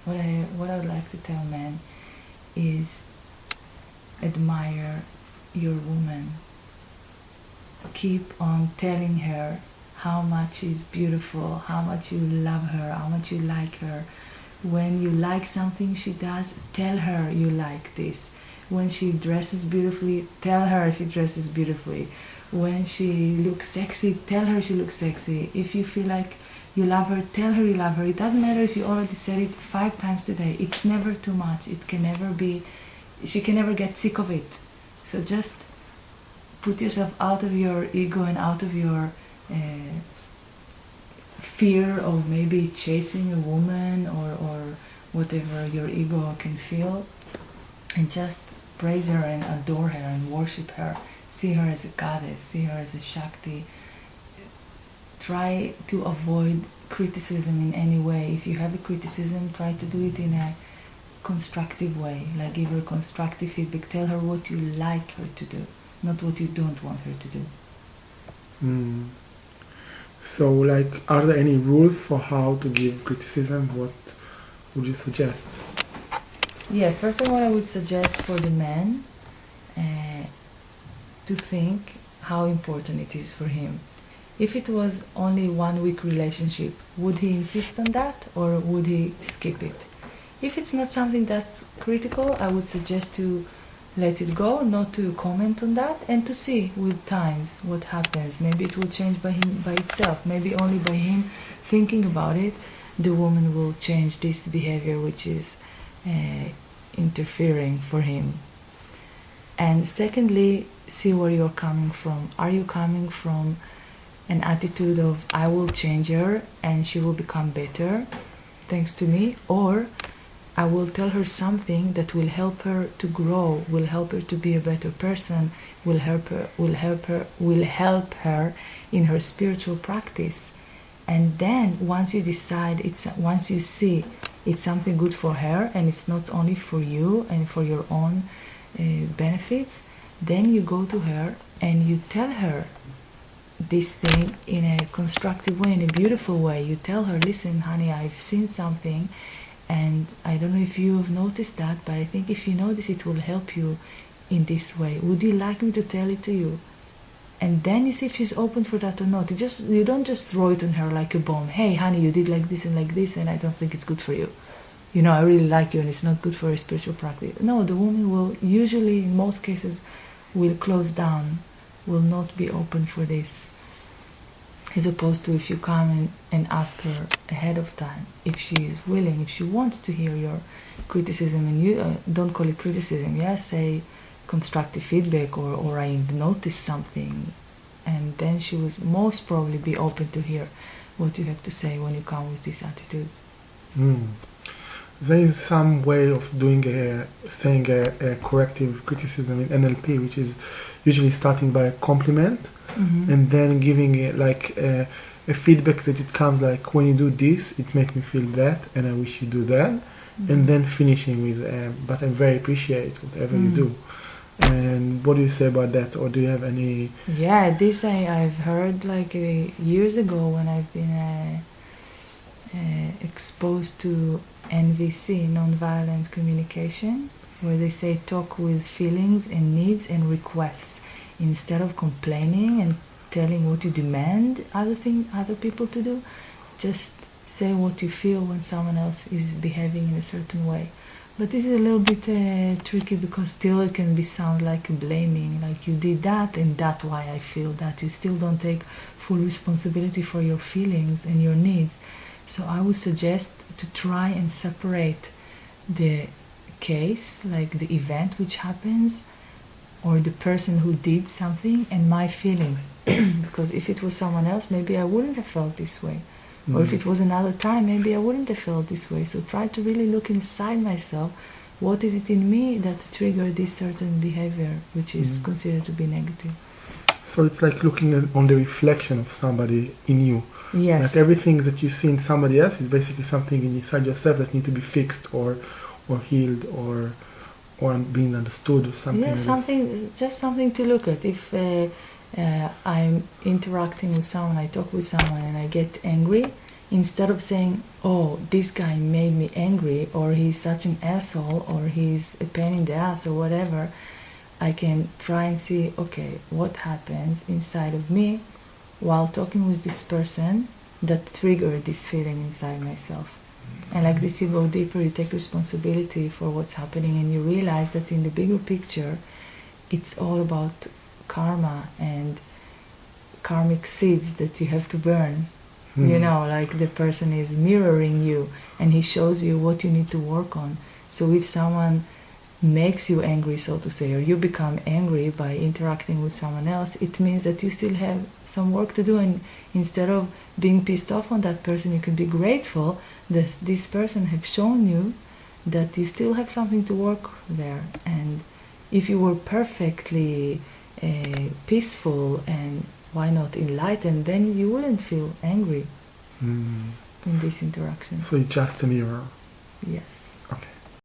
what I would like to tell men is admire your woman. Keep on telling her how much she's beautiful, how much you love her, how much you like her. When you like something she does, tell her you like this. When she dresses beautifully, tell her she dresses beautifully. When she looks sexy, tell her she looks sexy. If you feel like you love her, tell her you love her. It doesn't matter if you already said it 5 times today. It's never too much. It can never be, she can never get sick of it. So just put yourself out of your ego and out of your fear of maybe chasing a woman or whatever your ego can feel, and just praise her and adore her and worship her. See her as a goddess, see her as a Shakti. Try to avoid criticism in any way. If you have a criticism, try to do it in a constructive way, like give her constructive feedback. Tell her what you like her to do, not what you don't want her to do. So, like, are there any rules for how to give criticism? What would you suggest? Yeah, first of all, I would suggest for the man to think how important it is for him. If it was only 1 week relationship, would he insist on that or would he skip it? If it's not something that's critical, I would suggest to let it go, not to comment on that, and to see with times what happens. Maybe it will change by itself. Maybe only by him thinking about it, the woman will change this behavior which is interfering for him. And secondly, see where you're coming from. Are you coming from an attitude of I will change her and she will become better thanks to me, or I will tell her something that will help her to grow, will help her to be a better person, will help her in her spiritual practice. And then once you decide, once you see it's something good for her and it's not only for you and for your own benefits, then you go to her and you tell her this thing in a constructive way, in a beautiful way. You tell her, listen honey, I've seen something and I don't know if you've noticed that, but I think if you notice it will help you in this way. Would you like me to tell it to you? And then you see if she's open for that or not. You don't just throw it on her like a bomb. Hey honey, you did like this and I don't think it's good for you. You know, I really like you and it's not good for your spiritual practice. No, the woman will usually, in most cases, will close down, will not be open for this. As opposed to if you come and ask her ahead of time if she is willing, if she wants to hear your criticism, and you don't call it criticism, say constructive feedback, or I noticed something, and then she will most probably be open to hear what you have to say when you come with this attitude. There is some way of saying a corrective criticism in NLP, which is usually starting by a compliment, and then giving it like a feedback that it comes like, when you do this, it makes me feel that, and I wish you do that, and then finishing with, but I very appreciate whatever you do. And what do you say about that, or do you have any? Yeah, this I've heard like years ago when I've been exposed to NVC, nonviolent communication, where they say talk with feelings and needs and requests instead of complaining and telling what you demand other people to do. Just say what you feel when someone else is behaving in a certain way. But this is a little bit tricky, because still it can sound like blaming, like you did that and that's why I feel that. You still don't take full responsibility for your feelings and your needs. So I would suggest to try and separate the case, like the event which happens, or the person who did something, and my feelings. Because if it was someone else, maybe I wouldn't have felt this way. Or if it was another time, maybe I wouldn't have felt this way. So try to really look inside myself. What is it in me that triggered this certain behavior, which is considered to be negative? So it's like looking on the reflection of somebody in you. Yes. Like everything that you see in somebody else is basically something inside yourself that needs to be fixed or healed or being understood, or something. Yeah, just something to look at. If I'm interacting with someone, I talk with someone and I get angry, instead of saying, oh, this guy made me angry, or he's such an asshole, or he's a pain in the ass, or whatever, I can try and see, okay, what happens inside of me while talking with this person that triggered this feeling inside myself. And like this, you go deeper, you take responsibility for what's happening, and you realize that in the bigger picture, it's all about karma and karmic seeds that you have to burn. You know, like the person is mirroring you, and he shows you what you need to work on. So if someone makes you angry, so to say, or you become angry by interacting with someone else, it means that you still have some work to do, and instead of being pissed off on that person, you can be grateful that this person have shown you that you still have something to work there. And if you were perfectly peaceful and why not enlightened, then you wouldn't feel angry in this interaction. So it's just a mirror. Yes.